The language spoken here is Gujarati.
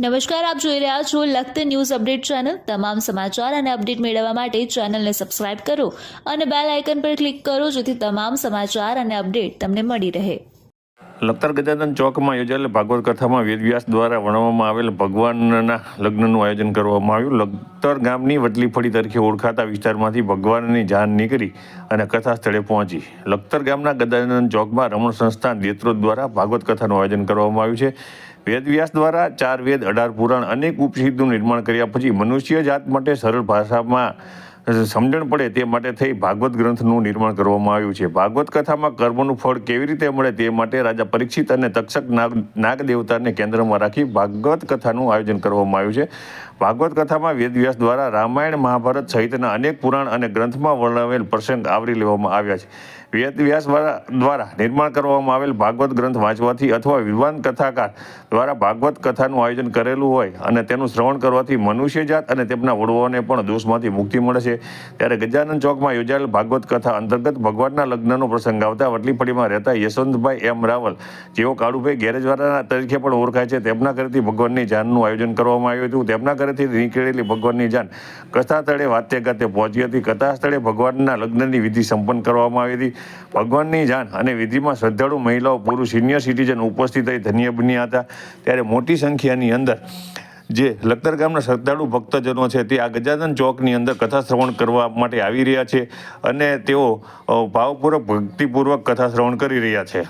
નમસ્કાર, આપ જોઈ રહ્યા છો લખત ન્યૂઝ અપડેટ ચેનલ। તમામ સમાચાર અને અપડેટ મેળવવા માટે ચેનલને સબસ્ક્રાઇબ કરો અને બેલ આઇકન પર ક્લિક કરો જેથી તમામ સમાચાર અને અપડેટ તમને મળી રહે। લખતર ગજાનન ચોકમાં યોજાયેલ ભાગવત કથામાં વેદવ્યાસ દ્વારા વર્ણવવામાં આવેલ ભગવાનના લગ્નનું આયોજન કરવામાં આવ્યું। લખતર ગામની વટલીફળી તરીકે ઓળખાતા વિસ્તારમાંથી ભગવાનની જાન નીકળી અને કથા સ્થળે પહોંચી। લખતર ગામના ગજાનન ચોકમાં રમણ સંસ્થાન દેત્રોદ દ્વારા ભાગવત કથાનું આયોજન કરવામાં આવ્યું છે। વેદવ્યાસ દ્વારા 4 વેદ 18 પુરાણ અનેક ઉપનિષદનું નિર્માણ કર્યા પછી મનુષ્ય જાત માટે સરળ ભાષામાં સમજણ પડે તે માટે થઈ ભાગવત ગ્રંથનું નિર્માણ કરવામાં આવ્યું છે। ભાગવત કથામાં કર્મનું ફળ કેવી રીતે મળે તે માટે રાજા પરીક્ષિત અને તક્ષક નાગ દેવતાને કેન્દ્રમાં રાખી ભાગવત કથાનું આયોજન કરવામાં આવ્યું છે। ભાગવત કથામાં વેદવ્યાસ દ્વારા રામાયણ મહાભારત સહિતના અનેક પુરાણ અને ગ્રંથમાં વર્ણવેલ પ્રસંગ આવરી લેવામાં આવ્યા છે। વેદવ્યાસ દ્વારા નિર્માણ કરવામાં આવેલ ભાગવત ગ્રંથ વાંચવાથી અથવા વિદ્વાન કથાકાર દ્વારા ભાગવત કથાનું આયોજન કરેલું હોય અને તેનું શ્રવણ કરવાથી મનુષ્યજાત અને તેમના વડવાઓને પણ દોષમાંથી મુક્તિ મળે છે। ત્યારે ગજાનન ચોકમાં યોજાયેલ ભાગવત કથા અંતર્ગત ભગવાનના લગ્નનો પ્રસંગ આવતા વટલીફળીમાં રહેતા યશવંતભાઈ એમ રાવલ, જેઓ કાળુભાઈ ગેરેજવાળા તરીકે પણ ઓળખાય છે, તેમના ઘરેથી ભગવાનની જાનનું આયોજન કરવામાં આવ્યું હતું। તેમના ઘરેથી નીકળેલી ભગવાનની જાન કથા સ્થળે વાતે ગાતે પહોંચી હતી। કથા સ્થળે ભગવાનના લગ્નની વિધિ સંપન્ન કરવામાં આવી હતી। ભગવાનની જાન અને વિધિમાં શ્રદ્ધાળુ મહિલાઓ, પુરુષ, સિનિયર સિટીઝન ઉપસ્થિત થઈ ધન્ય બન્યા હતા। ત્યારે મોટી સંખ્યાની અંદર જે લખતર ગામના શ્રદ્ધાળુ ભક્તજનો છે તે આ ગજાનન ચોકની અંદર કથા શ્રવણ કરવા માટે આવી રહ્યા છે અને તેઓ ભાવપૂર્વક ભક્તિપૂર્વક કથા શ્રવણ કરી રહ્યા છે।